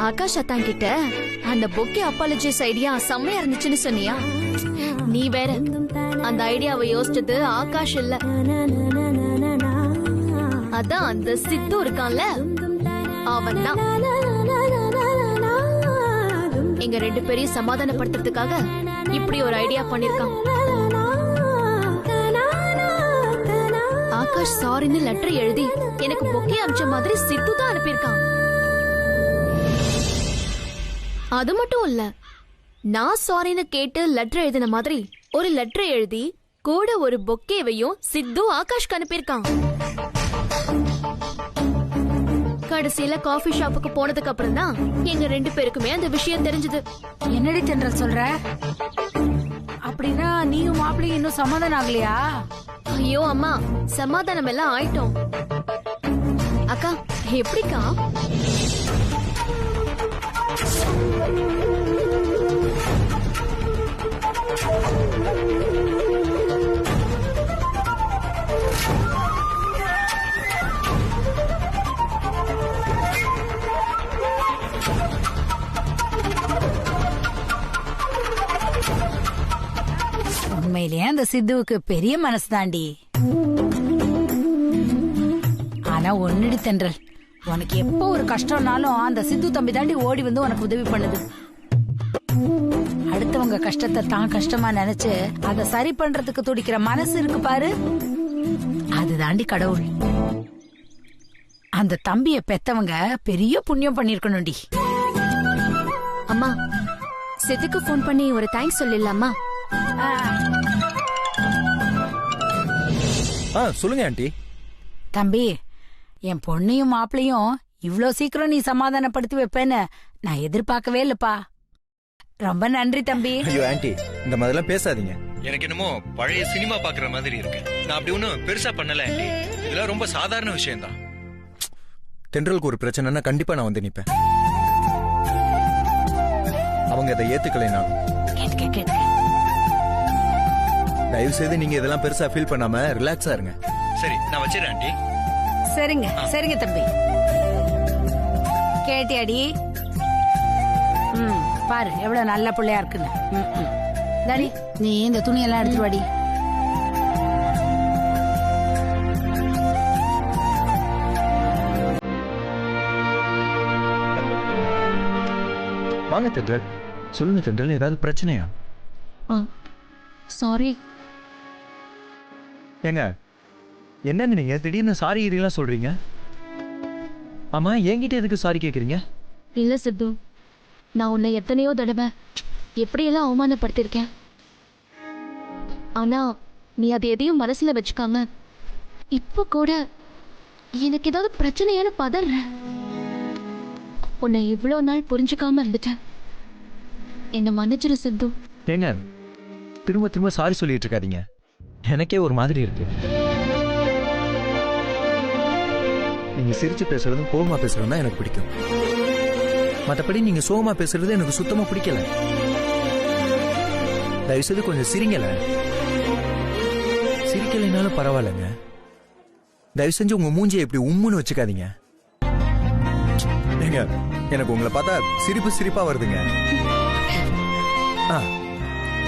ஆகாஷ் அத்தான் கிட்ட அந்த பொக்கே அப்பாலஜிஸ் ஐடியா செம்மையா இருந்துச்சுன்னு சொன்னியா? நீ வேற அந்த ஐடியாவை யோசிச்சது ஆகாஷ் இல்ல, அதான் அந்த சித்து இருக்கான்ல அவன் தான். எங்க 2 பேரையும் சமாதானப்படுத்துறதுக்காக இப்படி ஒரு ஐடியா பண்ணிருக்கான். ஆகாஷ் சாரின்னு லெட்டர் எழுதி எனக்கு பொக்கே அமிச்ச மாதிரி சித்து தான் அனுப்பியிருக்கான். அது மட்டும் இல்ல, நான் சாரின்னு கேட்டு லெட்டர் எழுதின மாதிரி ஒரு லெட்டர் எழுதி கூட ஒரு பொக்கேவையும் சித்து ஆகாஷ்க்கு அனுப்பியிருக்கான். கடைசியில காஃபி ஷாப்புக்கு போனதுக்கு அப்புறம் தான் எங்க 2 பேருக்குமே அந்த விஷயம் தெரிஞ்சது. என்னடி தென்றல் சொல்ற? அப்படின்னா நீயும் மாப்பிள்ளையும் இன்னும் சமாதானம் ஆகலையா? ஐயோ அம்மா, சமாதானம் எல்லாம் ஆயிட்டோம். அக்கா எப்படிக்கா? உண்மையிலேயே அந்த சித்துவுக்கு பெரிய மனசு தாண்டி. ஆனா ஒன்னுடி தென்றல், உனக்கு எப்போ ஒரு கஷ்டம்னாலும் அந்த சித்து தம்பி தாண்டி ஓடி வந்து உனக்கு உதவி பண்ணுது. அடுத்தவங்க கஷ்டத்தை தான் கஷ்டமா நினைச்சு அதை சரி பண்றதுக்கு துடிக்கிற மனசு இருக்கு பாரு, அது தாண்டி கடவுள். அந்த தம்பிய பெத்தவங்க பெரிய புண்ணியம் பண்ணிருக்கணும்டி. அம்மா, சித்துக்கு போன் பண்ணி ஒரு தேங்க்ஸ் சொல்லிடலாமா? சொல்லுங்க ஆண்டி. தம்பி, என் பொண்ணையும் மாப்பிளையும் இவ்ளோ சீக்கிரம் நீ சமாதானப்படுத்தி வைப்பேன்னு நான் எதிர்பார்க்கவே இல்லப்பா. ரொம்ப நன்றி தம்பி. ஐயோ ஆண்டி, இந்த மாதிரிலாம் பேசாதீங்க. எனக்கு என்னமோ பழைய சினிமா பாக்குற மாதிரி இருக்கு. நான் அப்படி ஒன்னும் பெருசா பண்ணல ஆண்டி, இதெல்லாம் ரொம்ப சாதாரண விஷயம் தான். தென்றலுக்கு ஒரு பிரச்சனைனா கண்டிப்பா நான் வந்து நிப்பேன். அவங்க அதை ஏத்துக்கலைனாலும் தயவு செய்து நீங்க இதெல்லாம் பெருசா ஃபீல் பண்ணாம ரிலாக்ஸா இருங்க. சரி, நான் வச்சிரேன் ஆண்டி. சரிங்க சரிங்க தம்பி. கேட்டியாடி? பாரு எவ்வளவு நல்ல பிள்ளையா இருக்குன்னு. தாடி, நீ இந்த துணியெல்லாம் எடுத்துட்டு வாடி. வாங்க தென்றல், சொல்லுங்க தென்றல், ஏதாவது பிரச்சனையா? சாரி. ஏங்க என்னன்னு நீங்க திடீர்னு சாரி இதெல்லாம் சொல்றீங்க? ஆமா, என்கிட்ட எதுக்கு சாரி கேக்குறீங்க? இல்ல சித்து, நான் உன்னை எத்தனையோ தடவை எப்படியெல்லாம் அவமானப்படுத்திருக்கேன். ஆனா நீ அது எதையும் மனசுல வச்சுக்காம இப்ப கூட எனக்கு ஏதாவது பிரச்சனையான பதற. உன்னை இவ்வளவு நாள் புரிஞ்சுக்காம இருந்துட்டேன். என்ன மன்னிச்சிரு சித்து. ஏங்க திரும்ப திரும்ப சாரி சொல்லிட்டு இருக்காதீங்க, எனக்கே ஒரு மாதிரி இருக்கு. நீங்க சிரிச்சு பேசுறதும் கோவமா பேசுறதும் தான் எனக்கு பிடிக்கும். மற்றபடி நீங்க சோகமா பேசுறது எனக்கு சுத்தமா பிடிக்கல. தயவுசெய்து கொஞ்சம் சிரிங்கல. சிரிக்கலைனாலும் பரவாயில்லைங்க, தயவு செஞ்சு உங்க மூஞ்சியை இப்படி உம்முன்னு வச்சுக்காதீங்க. ஏங்க எனக்கு உங்களை பார்த்தா சிரிப்பு சிரிப்பா வருதுங்க.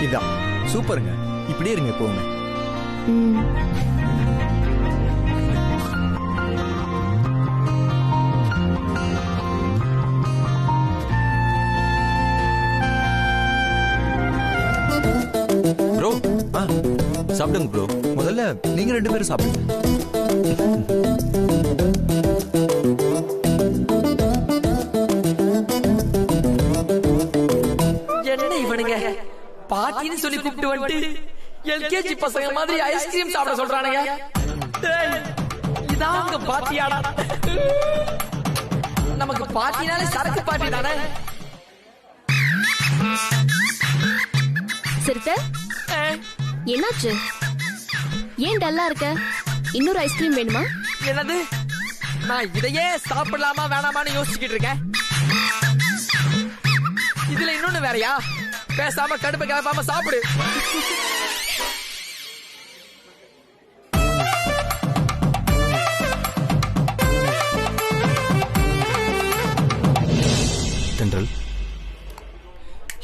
இதான் சூப்பருங்க, இப்படியே இருங்க எப்பவுமே. ப்ரோ சாப்பிடுங்க ப்ரோ. முதல்ல நீங்க 2 பேரும் சாப்பிடுங்க. என்ன இவனுங்க பாட்டின்னு சொல்லி கூப்பிட்டு வந்துட்டு எல்கேஜி பசங்க மாதிரி ஐஸ்கிரீம் சாப்பிட சொல்றானுங்க. இதான் உங்க பாட்டியாடா? நமக்கு பாட்டினாலே சரக்கு பாட்டி தானே. சிறுத்தை, என்னாச்சு? ஏன் டல்லா இருக்க? இன்னொரு ஐஸ்கிரீம் வேணுமா? என்னது? நான் இதையே சாப்பிடலாமா வேணாமான்னு யோசிச்சுக்கிட்டு இருக்கேன். இதுல இன்னொன்னு வேறையா? பேசாம கடுப்பு கிளப்பாம சாப்பிடு.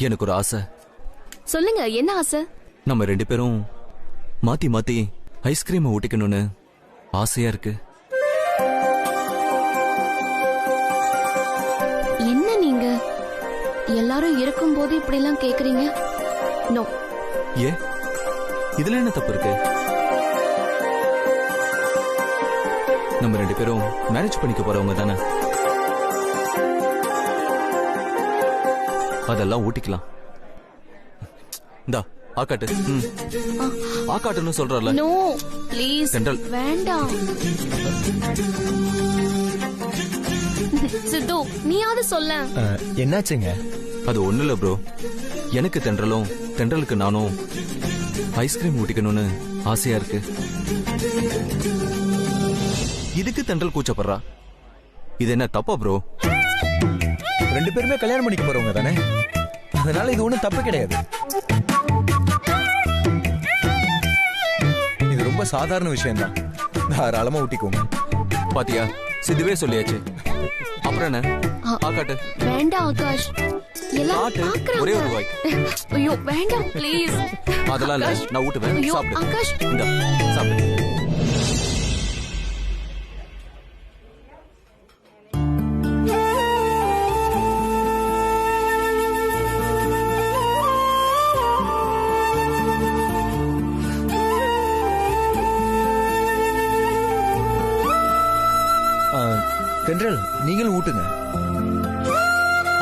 எனக்கு ஒரு ஆசை. சொல்லுங்க, என்ன ஆசை? நம்ம 2 பேரும் மாத்தி மாத்தி ஐஸ்கிரீமை ஊட்டிக்கணும்னு ஆசையா இருக்கு. என்ன நீங்க எல்லாரும் இருக்கும்போது இப்படி எல்லாம் கேக்குறீங்க? நோ. ஏ, இதுல என்ன தப்பு இருக்கு? நம்ம 2 பேரும் மேரேஜ் பண்ணிக்க போறவங்க தானே. அதெல்லாம் ஊட்டிக்கலாம். இந்தா ஆக்காட்டு. ஆக்காட்டுன்னு சொல்றல. நோ ப்ளீஸ், தென்றல். வேண்டாம். சித்து, நீயாவது சொல்ல. என்னாச்சுங்க? அது ஒண்ணு இல்ல ப்ரோ. எனக்கு தென்றலும் தென்றலுக்கு நானும் ஐஸ்கிரீம் ஊட்டிக்கணும்னு ஆசையா இருக்கு. இதுக்கு தென்றல் கூச்சப்படுறா. இது என்ன தப்பா ப்ரோ? 2 பேருமே கல்யாணம் பண்ணிக்க போறவங்க தானே, அதனால இது ஒண்ணும் தப்பு கிடையாது. இது ரொம்ப சாதாரண விஷயம் தான், தாராளமா ஊட்டிக்கோங்க. பாத்தியா, சிதுவே சொல்லியாச்சு. அப்புறம் என்ன? ஆக்காட்டு. வேண்டாம் ஆகாஷ், எல்லாம் ஆட்டு. பாக்குறாங்க. ஒரே ஒரு வாய். ஐயோ வேண்டாம் ப்ளீஸ். அதெல்லாம் இல்ல, நான் ஊட்டுவேன். ஐயோ சாப்பிடு. ஆகாஷ். இந்தா சாப்பிடு. தென்றல், நீங்களும் ஊட்டுங்க.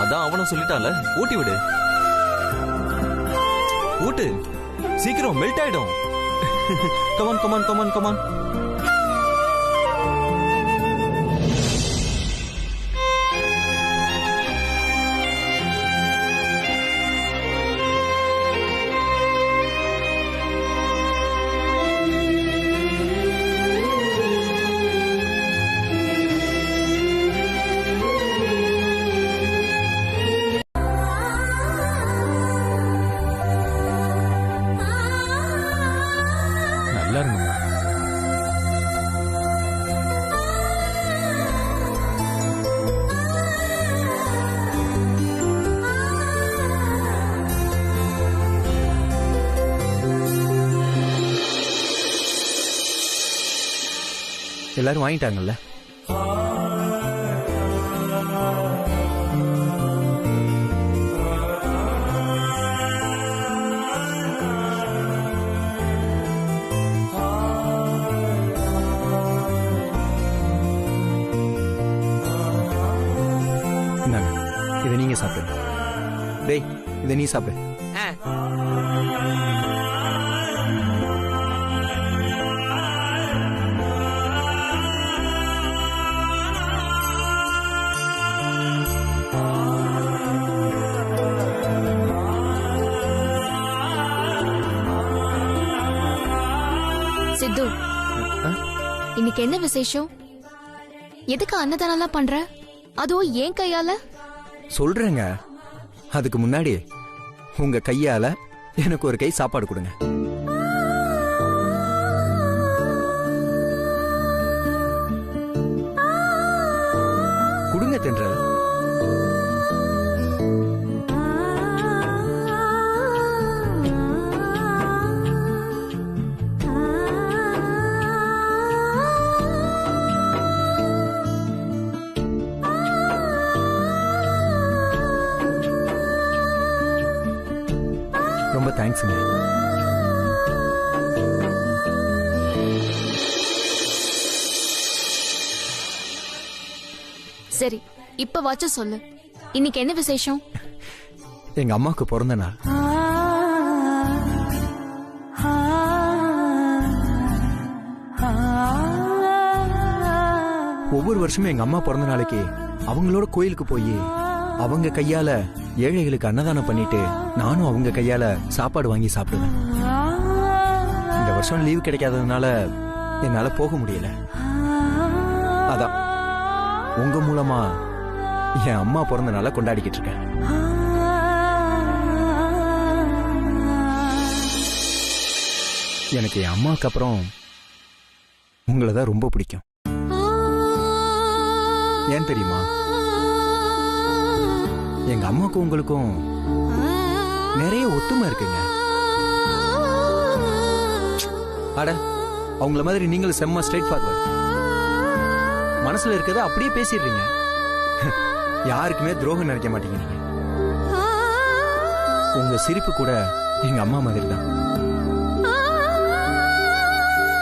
அதான் அவனும் சொல்லிட்டான்ல, ஊட்டி விடு. ஊட்டு, சீக்கிரம் மெல்ட் ஆயிடும். Come on come on come on come on. நல்லா இருங்கம்மா. எல்லாரும் வாங்கிட்டாங்கல்ல? இதை நீங்க சாப்பிடுங்க. டேய், இதை நீ சாப்பிடு. சித்து, இன்னைக்கு என்ன விசேஷம்? எதுக்கு அன்னதானம் பண்ற? அதுவும் ஏன் கையால? சொல்றேங்க. அதுக்கு முன்னாடி உங்க கையால எனக்கு ஒரு கை சாப்பாடு கொடுங்க. கொடுங்க தென்றல். ரொம்ப தேங்க்ஸுங்க. சரி, இப்ப வாச்சு சொல்லு, இன்னைக்கு என்ன விசேஷம்? எங்க அம்மாவுக்கு பிறந்த நாள். ஒவ்வொரு வருஷமும் எங்க அம்மா பிறந்த நாளைக்கு அவங்களோட கோயிலுக்கு போய் அவங்க கையால ஏழைகளுக்கு அன்னதானம் பண்ணிட்டு நானும் அவங்க கையால சாப்பாடு வாங்கி சாப்பிடுவேன். இந்த வருஷம் லீவு கிடைக்காததுனால என்னால போக முடியல. அதான் உங்க மூலமா என் அம்மா பிறந்த நாளை கொண்டாடிக்கிட்டு இருக்கேன். எனக்கு என் அம்மாவுக்கு அப்புறம் உங்களை தான் ரொம்ப பிடிக்கும். ஏன் தெரியுமா? எங்க அம்மாக்கும் உங்களுக்கும் நிறைய ஒத்துமை இருக்குங்க. அட, அவங்கள மாதிரி நீங்களும் செம்ம ஸ்ட்ரைட் ஃபார்வர்ட். மனசுல இருக்கதை அப்படியே பேசிடுறீங்க. யாருக்குமே துரோகம் நினைக்க மாட்டேங்கிறீங்க. உங்க சிரிப்பு கூட எங்க அம்மா மாதிரி தான்.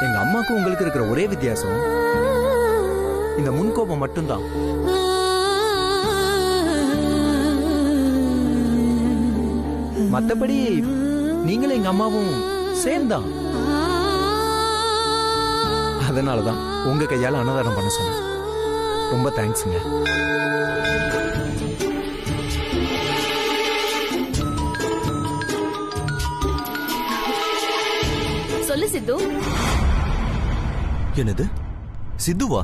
எங்க அம்மாக்கும் உங்களுக்கு இருக்கிற ஒரே வித்தியாசம் இந்த முன்கோபம் மட்டும்தான். மத்தபடி நீங்களும் எங்க அம்மாவும் சேம் தான். அதனாலதான் உங்க கையால அன்னதானம் பண்ண சொன்னேன். ரொம்ப தேங்க்ஸ்ங்க. சொல்லு சித்து. என்னது சித்துவா?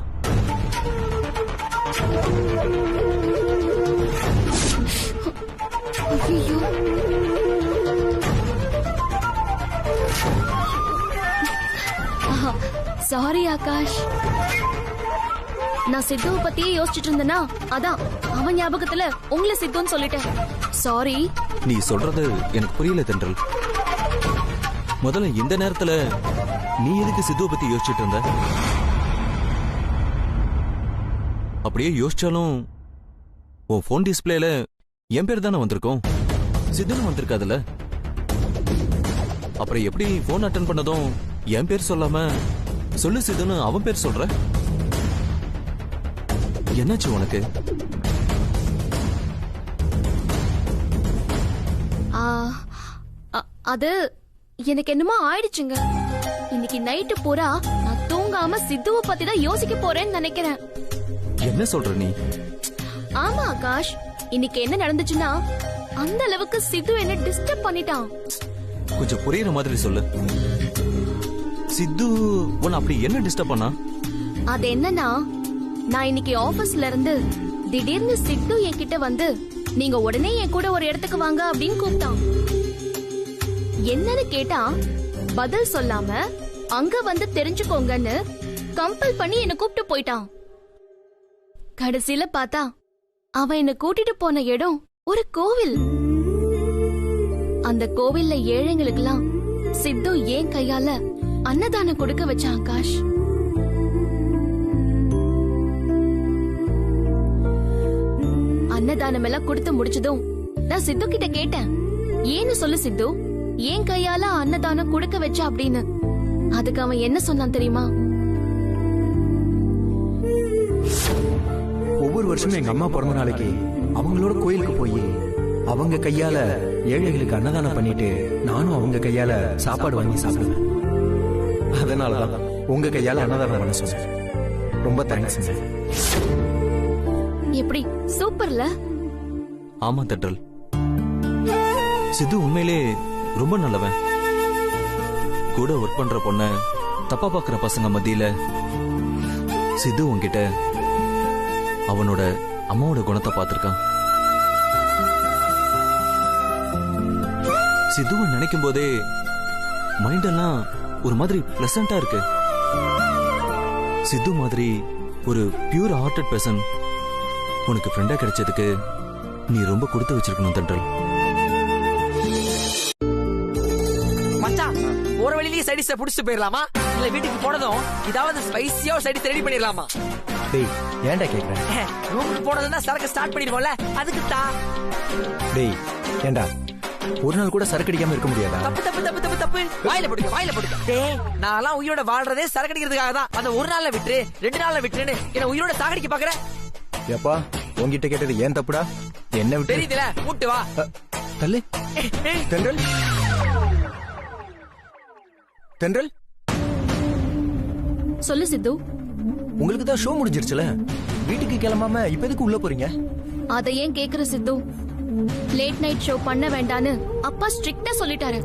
சாரி ஆகாஷ், நான் சித்துவை பத்தியே யோசிச்சுட்டு இருந்தேனா, அதான் அவன் ஞாபகத்துல உங்களை சித்துன்னு சொல்லிட்டேன். சாரி. நீ சொல்றது எனக்கு புரியல தென்றல். முதல்ல இந்த நேரத்துல நீ எதுக்கு சித்துவை பத்தி யோசிச்சுட்டு இருந்த? அப்படியே யோசிச்சாலும் உன் போன் டிஸ்பிளேல என் பேர் தானே வந்திருக்கும், சித்துன்னு வந்திருக்காதுல்ல. அப்புறம் எப்படி போன் அட்டன் பண்ணதும் என் பேர் சொல்லாம சொல்லு சித்துன்னு அவன் பேர் சொல்ற? என்னாச்சு உனக்கு? அது எனக்கு என்னமோ ஆயிடுச்சுங்க. இன்னைக்கு நைட்டு பூரா நான் தூங்காம சித்துவை பத்தி தான் யோசிக்க போறேன்னு நினைக்கிறேன். என்ன சொல்ற நீ? ஆமா ஆகாஷ், இன்னைக்கு என்ன நடந்துச்சுன்னா அந்த அளவுக்கு சித்து என்ன டிஸ்டர்ப் பண்ணிட்டான். கொஞ்சம் புரியுற மாதிரி சொல்லு. சித்து உன்னை அப்படி என்ன டிஸ்டர்ப் பண்ணா? அது என்னன்னா, நான் இன்னைக்கு ஆபீஸ்ல இருந்து திடீர்னு சித்து என்கிட்ட வந்து நீங்க உடனே என் கூட ஒரு இடத்துக்கு வாங்க அப்படின்னு கூப்பிட்டான். என்னன்னு கேட்டா பதில் சொல்லாம அங்க வந்து தெரிஞ்சுக்கோங்கன்னு கம்பல் பண்ணி என்ன கூப்பிட்டு போயிட்டான். கடைசியில பார்த்தா அவன் என்ன கூட்டிட்டு போன இடம் ஒரு கோவில். அந்த கோவில்ல ஏழைங்களுக்கெல்லாம் சித்து ஏன் கையால அன்னதானம் கொடுக்க வச்சான் ஆகாஷ். அன்னதானம் எல்லாம் கொடுத்து முடிச்சதும் நான் சித்து கிட்ட கேட்டேன், ஏன்னு சொல்லு சித்து, ஏன் கையால அன்னதானம் கொடுக்க வச்ச அப்படின்னு. அதுக்கு அவன் என்ன சொன்னான் தெரியுமா? ஒவ்வொரு வருஷமும் எங்க அம்மா பிறந்த நாளைக்கு அவங்களோட கோயிலுக்கு போய் அவங்க கையால ஏழைகளுக்கு அன்னதானம் பண்ணிட்டு நானும் அவங்க கையால சாப்பாடு வாங்கி சாப்பிடுவேன். அதனாலதான் உங்க கையால அன்னதானம் பண்ண சொன்னேன். ரொம்ப தேங்க்ஸ். எப்படி சூப்பர்ல? ஆமா தென்றல், சித்து உண்மையிலே ரொம்ப நல்லவன். கூட ஒர்க் பண்ற பொண்ண தப்பா பாக்குற பசங்க மத்தியில சித்து உன்கிட்ட அவனோட அம்மாவோட குணத்தை பார்த்திருக்கான். சித்துவை நினைக்கும் போதே மைண்டெல்லாம் ஒரு மாதிரி பிளசண்டா இருக்கு. சித்து மாதிரி ஒரு பியூர் ஹார்ட்டட் பர்சன் உனக்கு ஃப்ரெண்டா கிடைச்சதுக்கு நீ ரொம்ப கொடுத்து வச்சிருக்கணும் தென்றல். மச்சான், ஒரு வழியிலேயே சைடிஸ புடிச்சு போயிடலாமா, இல்ல வீட்டுக்கு போனதும் இதாவது ஸ்பைசியா சைடிஸ் ரெடி பண்ணிடலாமா? டேய், ஏன்டா கேக்குறேன்? ரூமுக்கு போனதுன்னா சரக்கு ஸ்டார்ட் பண்ணிடுவோம்ல, அதுக்கு தான். டேய், ஏன்டா ஒரு நாள் கூட சரக்கு அடிக்காம இருக்க முடியாதா? தப்பு தப்பு தப்பு தப்பு தப்பு. வாயில போடுங்க, வாயில போடுங்க. டேய், நான்லாம் உயிரோட வாழ்றதே சரக்கு அடிக்கிறதுக்காக தான். அந்த ஒரு நாள்ல விட்டுரு, 2 நாள்ல விட்டுருன்னு என்ன உயிரோட சாகடிக்க பாக்குற? ஏப்பா, உன்கிட்ட கேட்டது ஏன் தப்புடா? என்ன விட்டு தெரியுதுல, கூட்டு வா. தள்ளு. தென்றல், தென்றல், சொல்லு சித்து. உங்களுக்கு தான் ஷோ முடிஞ்சிருச்சுல, வீட்டுக்கு கிளம்பாம இப்ப எதுக்கு உள்ள போறீங்க? அதை ஏன் கேக்குற சித்து? லேட் நைட் ஷோ பண்ண வேண்டான்னு அப்பா ஸ்ட்ரிக்ட்டா சொல்லிட்டாரு.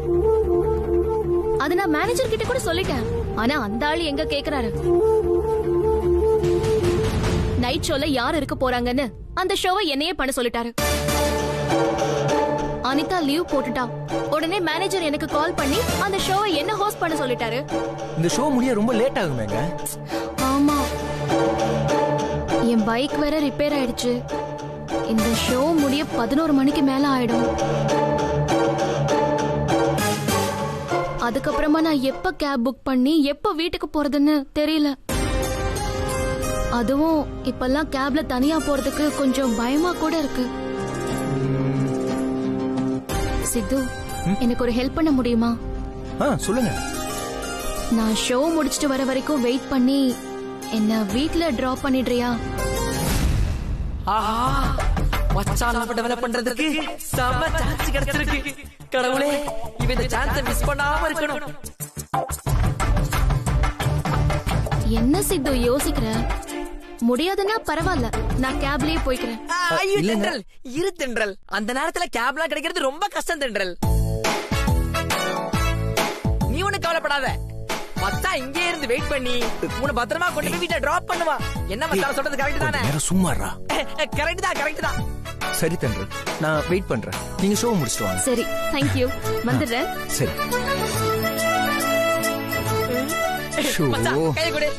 அது நான் மேனேஜர் கிட்ட கூட சொல்லிட்டேன். ஆனா அந்த ஆளு எங்க கேக்குறாரு? நைட் ஷோல யார் இருக்க போறாங்கன்னு அந்த ஷோவை என்னையே பண்ண சொல்லிட்டாரு. அனிதா லீவ் போட்டுட்டா. உடனே மேனேஜர் எனக்கு கால் பண்ணி அந்த ஷோவை என்ன ஹோஸ்ட் பண்ண சொல்லிட்டாரு. இந்த ஷோ முடிய ரொம்ப லேட் ஆகுமேங்க. ஆமா, என் பைக் வேற ரிப்பேர் ஆயிடுச்சு. இந்த ஷோ முடிய 11 மணிக்கு மேல ஆயிடும். அதுக்கப்புறமா நான் எப்ப கேப் புக் பண்ணி எப்ப வீட்டுக்கு போறதுன்னு தெரியல. அதுவும் இப்பெல்லாம் கேப்ல தனியா போறதுக்கு கொஞ்சம் பயமா கூட இருக்கு. சித்து, எனக்கு ஒரு ஹெல்ப் பண்ண முடியுமா? சொல்லுங்க. நான் ஷோ முடிச்சிட்டு வர வரைக்கும் வெயிட் பண்ணி என்ன வீட்ல டிராப் பண்ணிடுறியா? ஆஹா, மச்சான் நம்ம டெவலப் பண்றதுக்கு செம சான்ஸ் கிடைச்சிருக்கு. கடவுளே, இவன் இந்த சான்ஸை மிஸ் பண்ணாம இருக்கணும். என்ன சித்து யோசிக்கிற? முடியாதுன்னா பரவாயில்ல, நான் கேப்லயே போய்க்கிறேன். ஐயோ தென்றல், இரு தென்றல். அந்த நேரத்துல கேப்லாம் கிடைக்கிறது ரொம்ப கஷ்டம் தென்றல். நீ ஒண்ணு கவலைப்படாத, மச்சான் இங்கே இருந்து வெயிட் பண்ணி உன்னை பத்திரமா கொண்டு போய் வீட்டை டிராப் பண்ணுவா. என்ன மச்சான் சொல்றது கரெக்ட் தானே? சும்மாறா. கரெக்ட் தான், கரெக்ட் தான். சரி தென்றல், நான் வெயிட் பண்றேன். நீங்க ஷோ முடிச்சிட்டு வாங்க. சரி, தேங்க் யூ. வந்துடுறேன். சரி. மச்சான் கையை கொடு,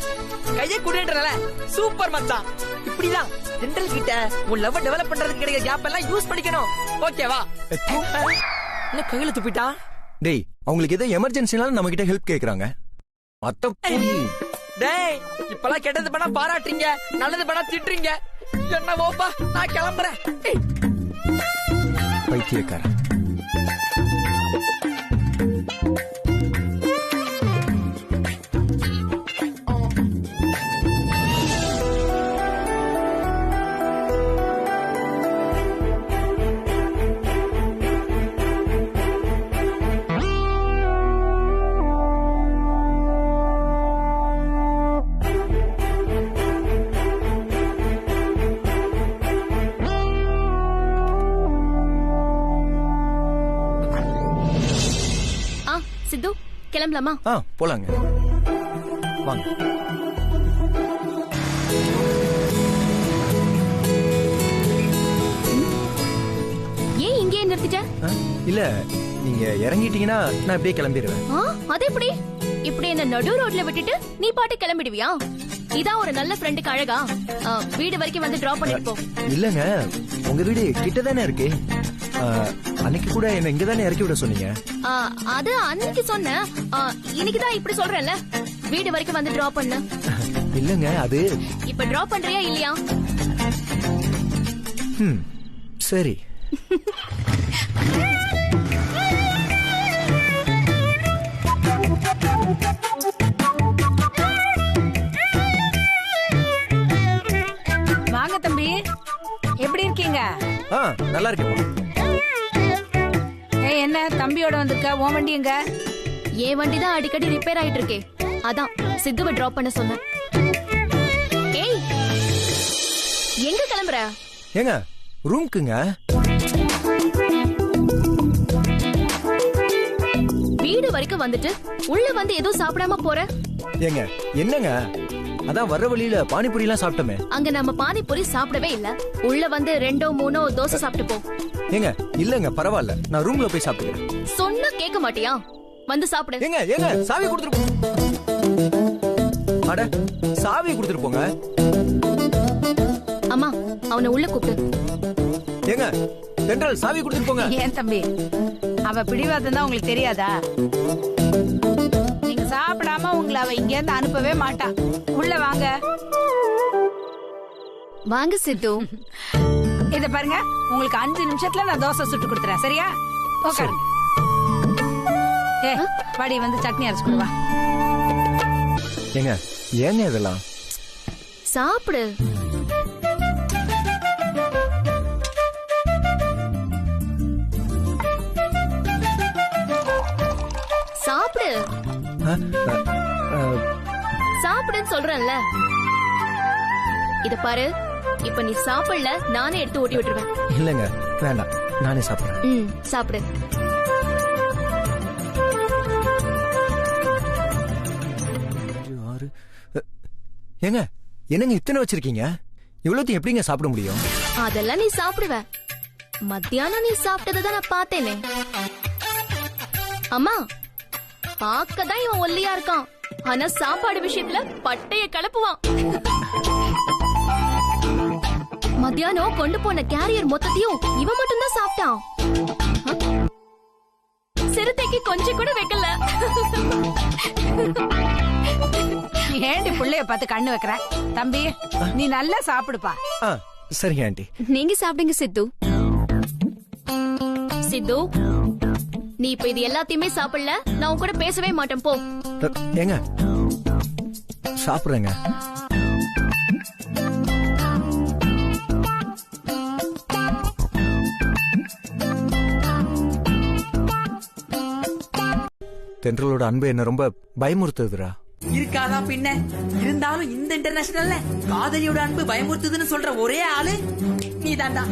கையை கொடுன்றல. சூப்பர் மச்சான். இப்படிதான் தென்றல் கிட்ட உன் லவ் டெவலப் பண்றதுக்கு கிடைக்கிற கேப் எல்லாம் யூஸ் பண்ணிக்கணும். ஓகேவா? என்ன கையில துப்பிட்டா? டேய், அவங்களுக்கு ஏதோ எமர்ஜென்சினால நம்ம கிட்ட ஹெல்ப் கேக்குறாங்க. டேய், இப்பெல்லாம் கெட்டது பண்ணா பாராட்டுறீங்க, நல்லது பண்ணா திட்டுறீங்க. என்ன ஓப்பா, நான் கிளம்புறேன். பைத்தியக்காரன். சித்து, கிளம்பலாமா? போலாங்க. வாங்க. ஏன் இங்கே நிறுத்திட்ட? இல்ல, நீங்க இறங்கிட்டீங்கன்னா நான் இப்படியே கிளம்பிடுவேன். அது எப்படி? இப்படி என்ன நடு ரோட்ல விட்டுட்டு நீ பாட்டு கிளம்பிடுவியா? இதான் ஒரு நல்ல ஃப்ரெண்டுக்கு அழகா? வீடு வரைக்கும் வந்து டிராப் பண்ணிட்டு போ. இல்லங்க, உங்க வீடு கிட்டதானே இருக்கு. அன்னைக்கு கூட என்ன இங்க தானே இறக்கி விட சொன்னீங்க. அது அன்னைக்கு சொன்ன. இன்னைக்குதான் இப்படி சொல்றேன்ல, வீடு வரைக்கும் வந்து டிராப் பண்ண. இல்லங்க, அது இப்ப டிராப் பண்றியா இல்லையா? சரி. வாங்க தம்பி, எப்படி இருக்கீங்க? நல்லா இருக்கேன். என்ன தம்பியோட வந்திருக்க? உன் வண்டி எங்க? என் வண்டி தான் அடிக்கடி ரிப்பேர் ஆயிட்டு இருக்கே, அதான் சித்துவை டிராப் பண்ண சொன்னேன். ஏய், எங்க கிளம்புற? ஏங்க, ரூம்க்குங்க. வீடு வரைக்கும் வந்துட்டு உள்ள வந்து ஏதோ சாப்பிடாம போற. ஏங்க, என்னங்க, அதான் வர்ற வழியில பானிபூரி எல்லாம் சாப்பிட்டோமே. அங்க நம்ம பானிபூரி சாப்பிடவே இல்ல. உள்ள வந்து 2-3 தோசை சாப்பிட்டு போ. ஏங்க, இல்லங்க, பரவாயில்ல, நான் ரூம்ல போய் சாப்பிட்டுக்கிறேன். சொன்னா கேட்க மாட்டியா? வந்து சாப்பிடு. ஏங்க, சாவி கொடுத்துட்டு. அட, சாவி கொடுத்துட்டு போங்க. அம்மா, அவனை உள்ள கூப்பிடு. ஏங்க, தென்றல், சாவி கொடுத்துட்டு போங்க. ஏன் தம்பி, அவ பிடிவாதம் தான் உங்களுக்கு தெரியாதா? நீங்க சாப்பிடாம உங்களை அவ இங்க இருந்து அனுப்பவே மாட்டா. உள்ள வாங்க. வாங்க சித்து. இத பாருங்க, உங்களுக்கு 5 நிமிஷத்துல நான் தோசை சுட்டு கொடுத்துறேன். சரியா? உட்காருங்க. வாடி, வந்து சட்னி அரைச்சு கொடு வா. ஏங்க இதெல்லாம்? சாப்பிடு. சாப்பிடு. சாப்பிடுன்னு சொல்றேன்ல. இத பாரு, இப்ப நீ சாப்பிடல, நானே எடுத்து ஓட்டி விட்டுருவேன். இல்லங்க, வேண்டாம், நானே சாப்பிடுறேன். சாப்பிடு. ஏங்க, என்னங்க இத்தனை வச்சிருக்கீங்க? இவ்வளவு எப்படிங்க சாப்பிட முடியும்? அதெல்லாம் நீ சாப்பிடுவ. மத்தியானம் நீ சாப்பிட்டதான் நான் பார்த்தேனே. அம்மா, பார்க்கதான் இவன் ஒல்லியா இருக்கான், ஆனா சாப்பாடு விஷயத்துல பட்டைய கலப்புவான். மத்தியானம் கொண்டு போன கேரியர் மொத்தத்தையும் இவன் மட்டும் தான் சாப்பிட்டான். சிறுத்தைக்கு கொஞ்சம் கூட வைக்கல. ஏண்டி புள்ளைய பார்த்து கண்ணு வைக்கிற? தம்பி நீ நல்லா சாப்பிடுப்பா. சரிங்க ஆண்டி. நீங்க சாப்பிடுங்க சித்து. சித்து, நீ இப்ப இது எல்லாத்தையுமே சாப்பிடல, நான் உன் கூட பேசவே மாட்டேன் போ. ஏங்க சாப்பிடுறேங்க. தென்றலோட அன்பு என்ன ரொம்ப பயமுறுத்துதுடா. இருக்காதா பின்ன. இருந்தாலும் இந்த இன்டர்நேஷனல்ல காதலியோட அன்பு பயமுறுத்துதுன்னு சொல்ற ஒரே ஆளு நீ தாண்டா.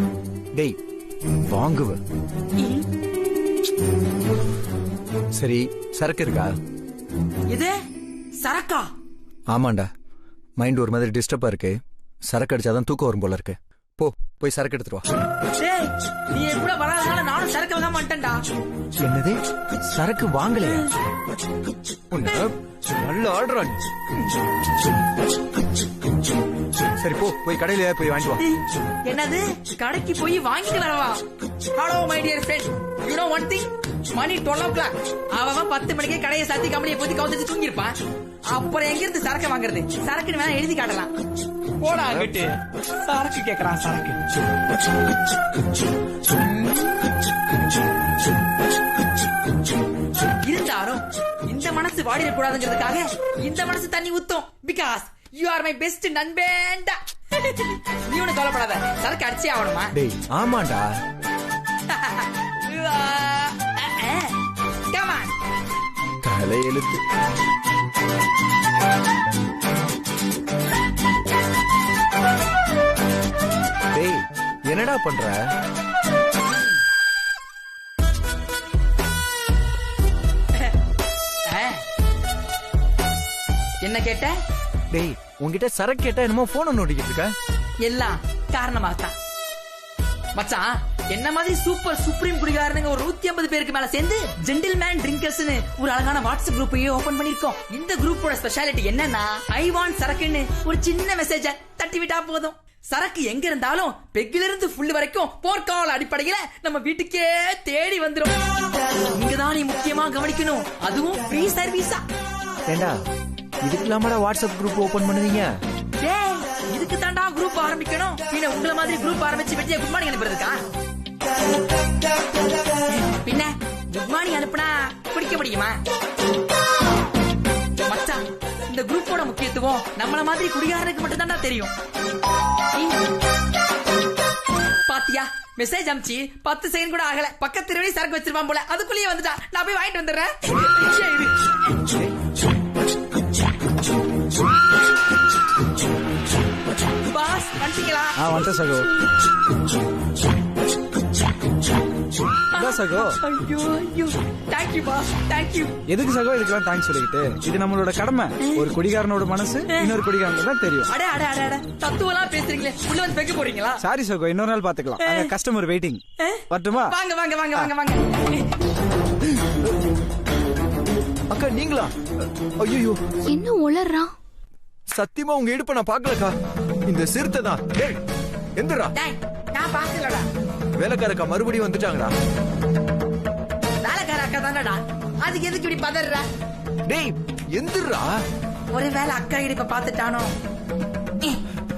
டேய் வாங்குவ. சரி சரக்கு இருக்கா? இது சரக்கா? ஆமாண்டா, மைண்ட் ஒரு மாதிரி டிஸ்டர்பா இருக்கு. சரக்கு அடிச்சாதான் தூக்கம் வரும் போல இருக்கு. போய் சரக்கு எடுத்துட்டு வா. டேய் நீ கூட வராதனால நானும் சரக்கு வாங்க மாட்டேன்டா. என்னது சரக்கு வாங்கலையா? நல்ல ஆர்டரா. சரி போய் கடையில போய் வாங்கிட்டு வா. என்னது கடைக்கு போய் வாங்கிட்டு வரவா? Hello my dear friend, you know one thing, மணி 12 o'clock. அவன் 10 மணிக்கே கடையை சாத்தி கம்பெனியை போத்தி கவுந்துட்டு தூங்கிருப்பான். அப்புறம் எங்க இருந்து சரக்கு வாங்குறது? சரக்குன்னு வேணா எழுதி காட்டலாம். போடா அங்கிட்டு. சரக்கு கேக்குறான் சரக்கு. இருந்தாலும் இந்த மனசு வாடிடக்கூடாதுங்கிறதுக்காக இந்த மனசு தண்ணி ஊத்தும். Because you are my best நண்பேண்டா. நீ ஒண்ணு கவலைப்படாத, சரக்கு அடிச்சே ஆகணுமா? டேய் ஆமாண்டா. Come on. தலை எழுத்து. டேய் என்னடா பண்ற? என்ன கேட்ட? டேய் உன்கிட்ட சரக்கு கேட்டா என்னமோ போன் நோண்டிக்கிட்டு இருக்க. எல்லாம் காரணமாகத்தான் மச்சான். என்ன மாதிரி சூப்பர் சுப்ரீம் குடிகாரனுங்க ஒரு 150 பேருக்கு மேல சேர்ந்து ஜென்டில்மேன் ட்ரிங்கர்ஸ்னு ஒரு அழகான வாட்ஸ்அப் குரூப்பையே ஓபன் பண்ணிருக்கோம். இந்த குரூப்போட ஸ்பெஷாலிட்டி என்னன்னா, ஐ வாண்ட் சரக்குன்னு ஒரு சின்ன மெசேஜ தட்டி விட்டா போதும். சரக்கு எங்க இருந்தாலும் பெக்கில இருந்து ஃபுல் வரைக்கும் போர்க்கால அடிப்படையில நம்ம வீட்டுக்கே தேடி வந்துரும். இங்கதான் நீ முக்கியமா கவனிக்கணும், அதுவும் ஃப்ரீ சர்வீஸா. ஏண்டா இதுக்கு இல்லாமடா வாட்ஸ்அப் குரூப் ஓபன் பண்ணுவீங்க? இதுக்கு தாண்டா குரூப் ஆரம்பிக்கணும். பின்ன உங்களை மாதிரி குரூப் ஆரம்பிச்சு வெட்டியா குட் மார்னிங் அனுப்புறதுக்கா? பின்ன குட் மார்னிங் அனுப்புனா பிடிக்க முடியுமா மச்சான்? இந்த குரூப்போட முக்கியத்துவம் நம்மள மாதிரி குடிகாரனுக்கு மட்டும் தான்டா தெரியும். பாத்தியா மெசேஜ் அனுப்பிச்சு 10 செகண்ட் கூட ஆகல, பக்கத்து தெருவிலே சரக்கு வச்சிருப்பான் போல. அதுக்குள்ளேயே வந்துட்டா. நான் போய் வாங்கிட்டு வந்துடுறேன். பாஸ் வந்துட்டீங்களா? வந்துட்ட சகோ. சகோ ஐயோ ஐயோ, thank you boss, thank you. எதுக்கு சகோ இதுக்கெல்லாம் தேங்க்ஸ் சொல்லிக்கிட்டு? இது நம்மளோட கடமை. ஒரு குடிகாரனோட மனசு இன்னொரு குடிகாரனுக்கு தான் தெரியும். அட அட அட அட, தத்துவலாம் பேசுறீங்களே, உள்ள வந்து பெக்க போறீங்களா? சாரி சகோ, இன்னொரு நாள் பாத்துக்கலாம். அங்க கஸ்டமர் வெயிட்டிங். வரட்டுமா? வாங்க வாங்க வாங்க வாங்க வாங்க. அக்கா நீங்களா? ஐயோ என்ன உளறான்? சத்தியமா உங்க இடுப்ப நான் பாக்கலக்கா. இந்த சிறுத்தை தான். டேய் எந்திரா. டேய் நான் பாக்கலடா. வேலைக்காரக்கா மறுபடியும் வந்துட்டாங்கடா. வேலைக்கார அக்கா தானடா, அதுக்கு எதுக்கு இப்படி பதறற? டேய் எந்திரா. ஒருவேளை அக்கா இடுப்ப பாத்துட்டானோ?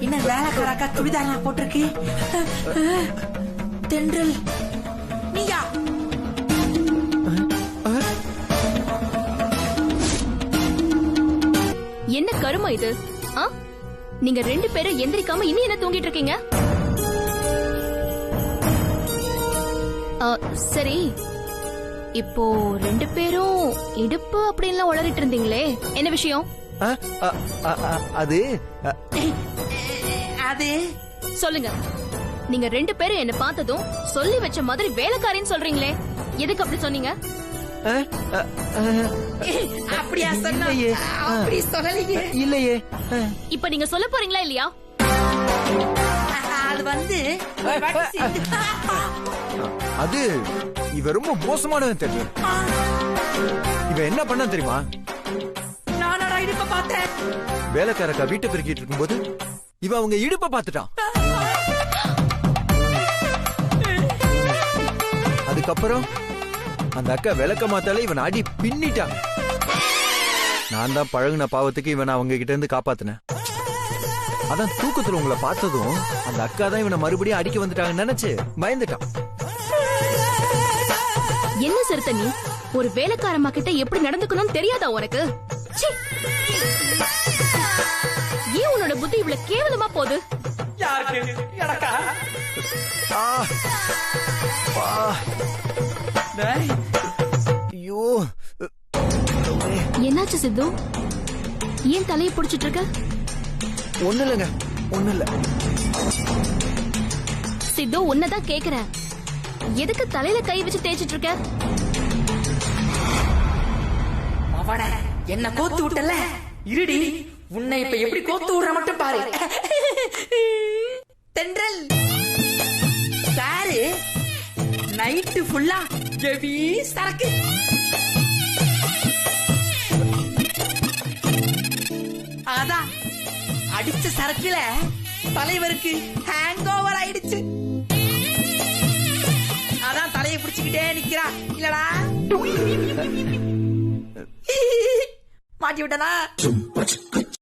என்ன வேலைக்கார அக்கா சுடிதார் போட்டிருக்கு? தென்றல் நீயா? என்ன கருமா இது? நீங்க 2 பேரும் எந்திரிக்காம இன்னும் என்ன தூங்கிட்டு இருக்கீங்க? சரி, இப்போ 2 பேரும் இடுப்பு அப்படின்லாம் உளறிட்டு இருந்தீங்களே, என்ன விஷயம்? அது அது சொல்லுங்க. நீங்க 2 பேரும் என்ன பார்த்ததும் சொல்லி வச்ச மாதிரி வேலைக்காரின்னு சொல்றீங்களே, எதுக்கு அப்படி சொன்னீங்க? அப்படியா சொன்னா? அப்படி சொல்லலையே. இல்லையே. இப்ப நீங்க சொல்ல போறீங்களா இல்லையா? அது வந்து அது இவ ரொம்ப மோசமானவன் தெரியும். இவ என்ன பண்ண தெரியுமா? நானடா இடுப்ப பார்த்தேன். வேலைக்காரக்கா வீட்டை பெருக்கிட்டு இருக்கும்போது இவ அவங்க இடுப்ப பாத்துட்டான். அதுக்கப்புறம் அந்த அக்கா விளக்க மாத்தாலே இவன் அடி பின்னிட்டான். நான் தான் பழகுன பாவத்துக்கு இவனை அவங்க கிட்ட இருந்து காப்பாத்தினேன். அதான் தூக்கத்துல உங்களை பார்த்ததும் அந்த அக்கா தான் இவனை மறுபடியும் அடிக்க வந்துட்டாங்கன்னு நினைச்சு பயந்துட்டான். என்ன சிறுத்தை நீ ஒரு வேலைக்காரம்மா கிட்ட எப்படி நடந்துக்கணும்னு தெரியாதா உனக்கு? சீ! ஏன் உன்னோட புத்தி இவ்வளவு கேவலமா போகுது? யாருக்கு எனக்கா? ஆ! பா! டேய், ஐயோ! என்னாச்சு சித்து? ஏன் தலையை பிடிச்சிட்டு இருக்க? ஒண்ணு இல்லைங்க, ஒண்ணு இல்ல. சித்து உன்னதான் கேக்குறேன், எதுக்கு தலையில கை வச்சு தேய்ச்சிட்டு இருக்க? அவன என்ன கோத்து விட்டல, இருடி உன்னை இப்ப எப்படி கோத்து விடுற மட்டும் பாரு. தென்றல் சாரு நைட்டு ஃபுல்லா ஹெவி சரக்கு. அதான் அடிச்ச சரக்குல தலைவருக்கு ஹேங் ஓவர் ஆயிடுச்சு. அதான் தலையை பிடிச்சுக்கிட்டே நிக்கிறா இல்லடா. மாட்டி விட்டனா?